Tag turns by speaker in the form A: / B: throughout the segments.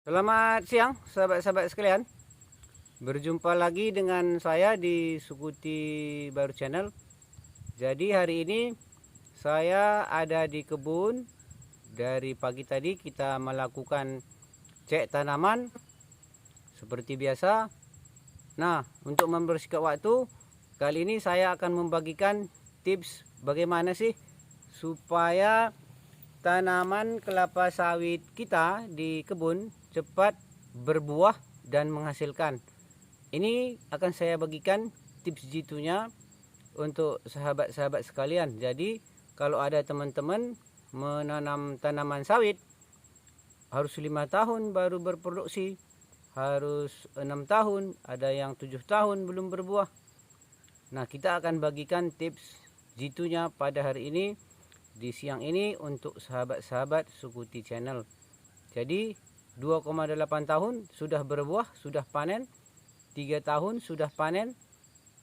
A: Selamat siang sahabat-sahabat sekalian. Berjumpa lagi dengan saya di Sukuti Baru Channel. Jadi hari ini saya ada di kebun. Dari pagi tadi kita melakukan cek tanaman seperti biasa. Nah, untuk membersihkan waktu, kali ini saya akan membagikan tips bagaimana sih supaya tanaman kelapa sawit kita di kebun cepat berbuah dan menghasilkan. Ini akan saya bagikan tips jitunya untuk sahabat-sahabat sekalian. Jadi kalau ada teman-teman menanam tanaman sawit harus 5 tahun baru berproduksi, harus 6 tahun, ada yang 7 tahun belum berbuah. Nah, kita akan bagikan tips jitunya pada hari ini di siang ini untuk sahabat-sahabat Sukuti Channel. Jadi 2,8 tahun sudah berbuah, sudah panen, 3 tahun sudah panen,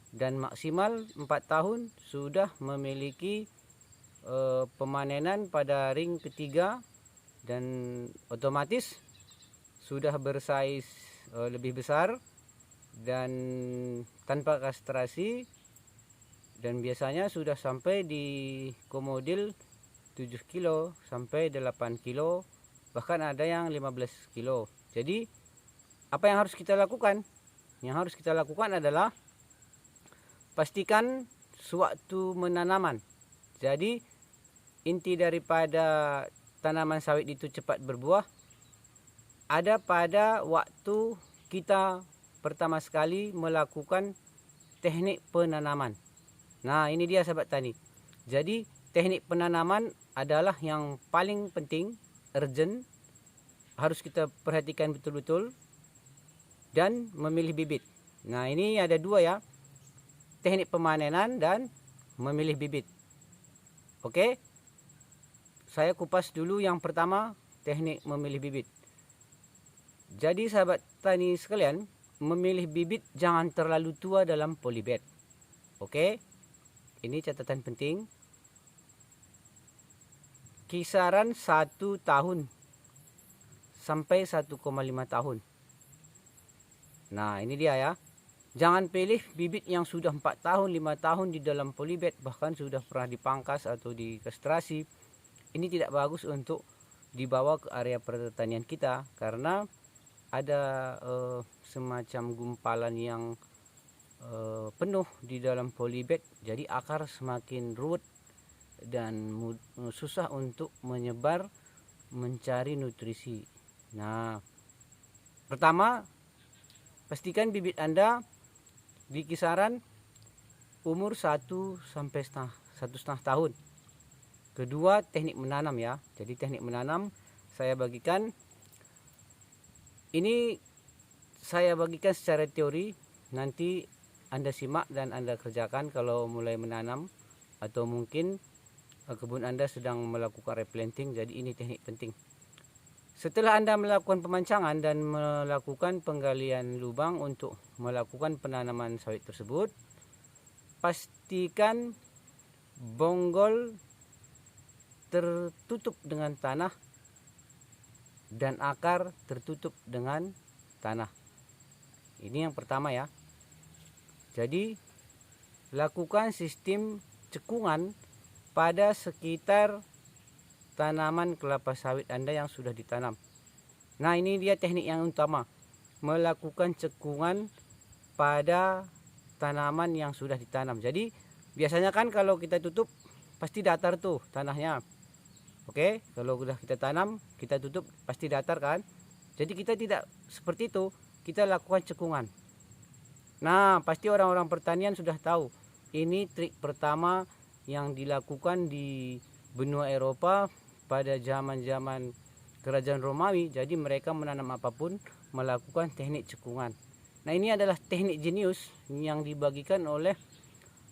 A: dan maksimal 4 tahun sudah memiliki pemanenan pada ring ketiga, dan otomatis sudah bersaiz lebih besar dan tanpa kastrasi, dan biasanya sudah sampai di komodil 7 kilo sampai 8 kilo, bahkan ada yang 15 kilo. Jadi apa yang harus kita lakukan? Yang harus kita lakukan adalah pastikan sewaktu menanaman. Jadi inti daripada tanaman sawit itu cepat berbuah ada pada waktu kita pertama sekali melakukan teknik penanaman. Nah, ini dia sahabat tani. Jadi teknik penanaman adalah yang paling penting, urgent, harus kita perhatikan betul-betul, dan memilih bibit. Nah, ini ada dua ya, teknik pemanenan dan memilih bibit. Oke, saya kupas dulu yang pertama, teknik memilih bibit. Jadi sahabat tani sekalian, memilih bibit jangan terlalu tua dalam polybag. Oke, ini catatan penting. Kisaran 1 tahun sampai 1,5 tahun. Nah, ini dia ya. Jangan pilih bibit yang sudah 4 tahun, 5 tahun di dalam polybag, bahkan sudah pernah dipangkas atau dikastrasi. Ini tidak bagus untuk dibawa ke area pertanian kita karena ada semacam gumpalan yang penuh di dalam polybag, jadi akar semakin ruwet dan susah untuk menyebar mencari nutrisi. Nah, pertama, pastikan bibit Anda di kisaran umur 1 sampai 1,5 tahun. Kedua, teknik menanam ya. Jadi teknik menanam saya bagikan. Ini saya bagikan secara teori, nanti Anda simak dan Anda kerjakan kalau mulai menanam, atau mungkin kebun Anda sedang melakukan replanting. Jadi ini teknik penting. Setelah Anda melakukan pemancangan dan melakukan penggalian lubang untuk melakukan penanaman sawit tersebut, pastikan bonggol tertutup dengan tanah dan akar tertutup dengan tanah. Ini yang pertama ya. Jadi lakukan sistem cekungan pada sekitar tanaman kelapa sawit Anda yang sudah ditanam. Nah, ini dia teknik yang utama, melakukan cekungan pada tanaman yang sudah ditanam. Jadi biasanya kan kalau kita tutup pasti datar tuh tanahnya. Oke, kalau sudah kita tanam, kita tutup pasti datar kan. Jadi kita tidak seperti itu, kita lakukan cekungan. Nah, pasti orang-orang pertanian sudah tahu. Ini trik pertama yang dilakukan di benua Eropa pada zaman-zaman kerajaan Romawi. Jadi mereka menanam apapun melakukan teknik cekungan. Nah, ini adalah teknik jenius yang dibagikan oleh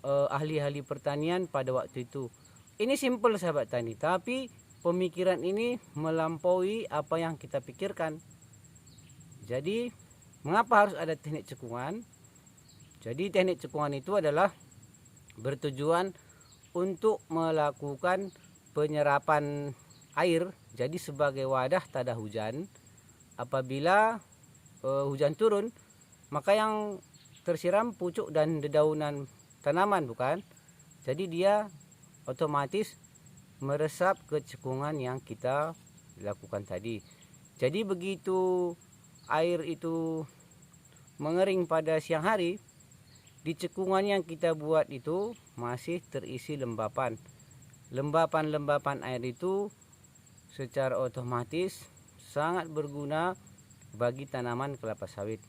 A: ahli-ahli pertanian pada waktu itu. Ini simple sahabat tani, tapi pemikiran ini melampaui apa yang kita pikirkan. Jadi mengapa harus ada teknik cekungan? Jadi teknik cekungan itu adalah bertujuan untuk melakukan penyerapan air, jadi sebagai wadah tada hujan apabila hujan turun, maka yang tersiram pucuk dan dedaunan tanaman, bukan? Jadi dia otomatis meresap ke cekungan yang kita lakukan tadi. Jadi begitu air itu mengering pada siang hari, di cekungan yang kita buat itu masih terisi lembapan. Lembapan-lembapan air itu secara otomatis sangat berguna bagi tanaman kelapa sawit.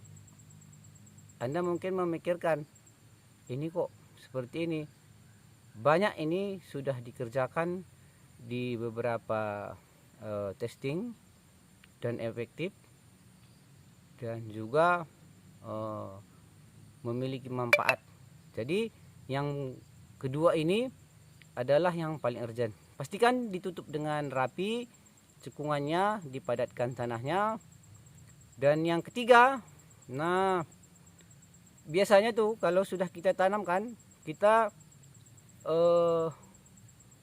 A: Anda mungkin memikirkan, ini kok seperti ini. Banyak ini sudah dikerjakan di beberapa testing dan efektif, dan juga memiliki manfaat. Jadi yang kedua ini adalah yang paling urgent. Pastikan ditutup dengan rapi cekungannya, dipadatkan tanahnya. Dan yang ketiga, nah biasanya tuh kalau sudah kita tanamkan, kita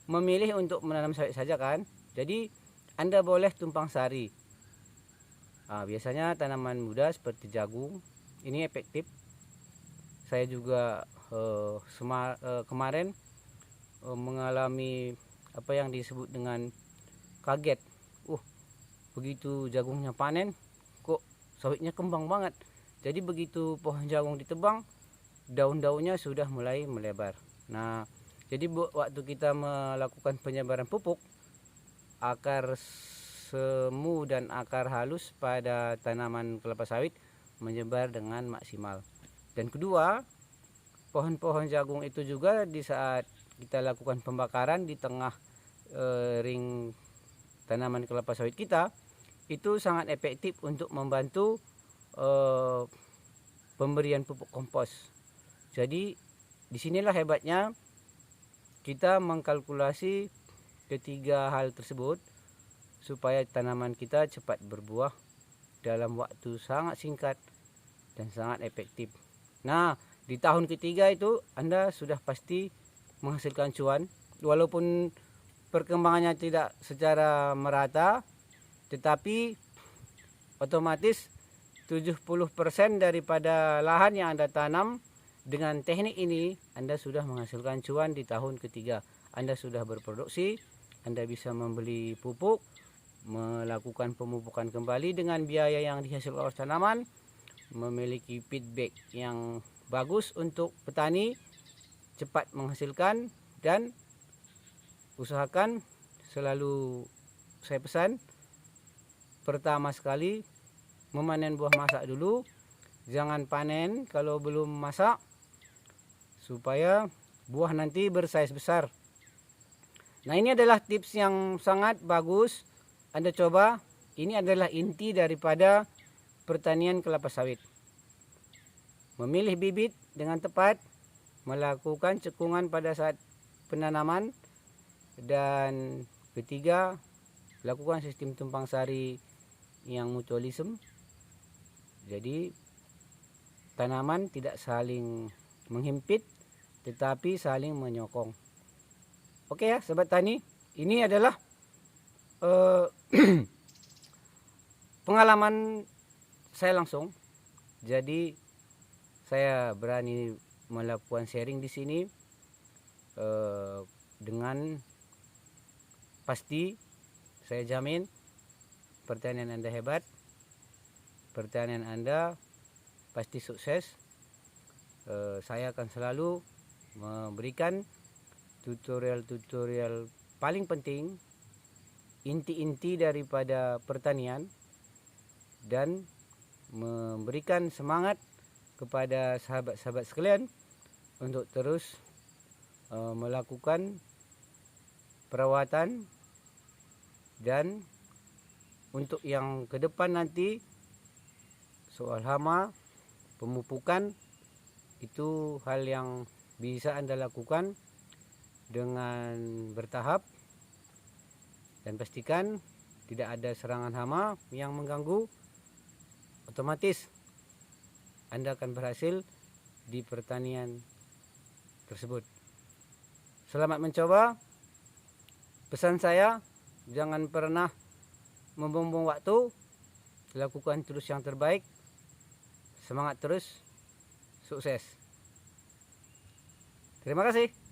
A: memilih untuk menanam sawit saja kan. Jadi Anda boleh tumpang sari. Biasanya tanaman muda seperti jagung ini efektif. Saya juga kemarin mengalami apa yang disebut dengan kaget. Begitu jagungnya panen, kok sawitnya kembang banget. Jadi begitu pohon jagung ditebang, daun-daunnya sudah mulai melebar. Nah, jadi waktu kita melakukan penyebaran pupuk, akar semu dan akar halus pada tanaman kelapa sawit menyebar dengan maksimal. Dan kedua, pohon-pohon jagung itu juga di saat kita lakukan pembakaran di tengah ring tanaman kelapa sawit kita, itu sangat efektif untuk membantu pemberian pupuk kompos. Jadi disinilah hebatnya kita mengkalkulasi ketiga hal tersebut supaya tanaman kita cepat berbuah dalam waktu sangat singkat dan sangat efektif. Nah, di tahun ketiga itu Anda sudah pasti menghasilkan cuan, walaupun perkembangannya tidak secara merata, tetapi otomatis 70% daripada lahan yang Anda tanam dengan teknik ini, Anda sudah menghasilkan cuan di tahun ketiga. Anda sudah berproduksi, Anda bisa membeli pupuk, melakukan pemupukan kembali dengan biaya yang dihasilkan oleh tanaman, memiliki feedback yang bagus untuk petani, cepat menghasilkan, dan usahakan selalu saya pesan, pertama sekali memanen buah masak dulu, jangan panen kalau belum masak, supaya buah nanti bersaiz besar. Nah, ini adalah tips yang sangat bagus Anda coba. Ini adalah inti daripada pertanian kelapa sawit. Memilih bibit dengan tepat, melakukan cekungan pada saat penanaman, dan ketiga, lakukan sistem tumpang sari yang mutualisme. Jadi tanaman tidak saling menghimpit, tetapi saling menyokong. Oke ya, sobat tani, ini adalah pengalaman saya langsung. Jadi saya berani melakukan sharing di sini dengan pasti. Saya jamin pertanian Anda hebat, pertanian Anda pasti sukses. Saya akan selalu memberikan tutorial-tutorial paling penting, inti-inti daripada pertanian, dan memberikan semangat kepada sahabat-sahabat sekalian untuk terus melakukan perawatan, dan untuk yang ke depan nanti soal hama, pemupukan, itu hal yang bisa Anda lakukan dengan bertahap, dan pastikan tidak ada serangan hama yang mengganggu. Otomatis Anda akan berhasil di pertanian tersebut. Selamat mencoba. Pesan saya, jangan pernah membuang waktu. lakukan terus yang terbaik, semangat terus, sukses. Terima kasih.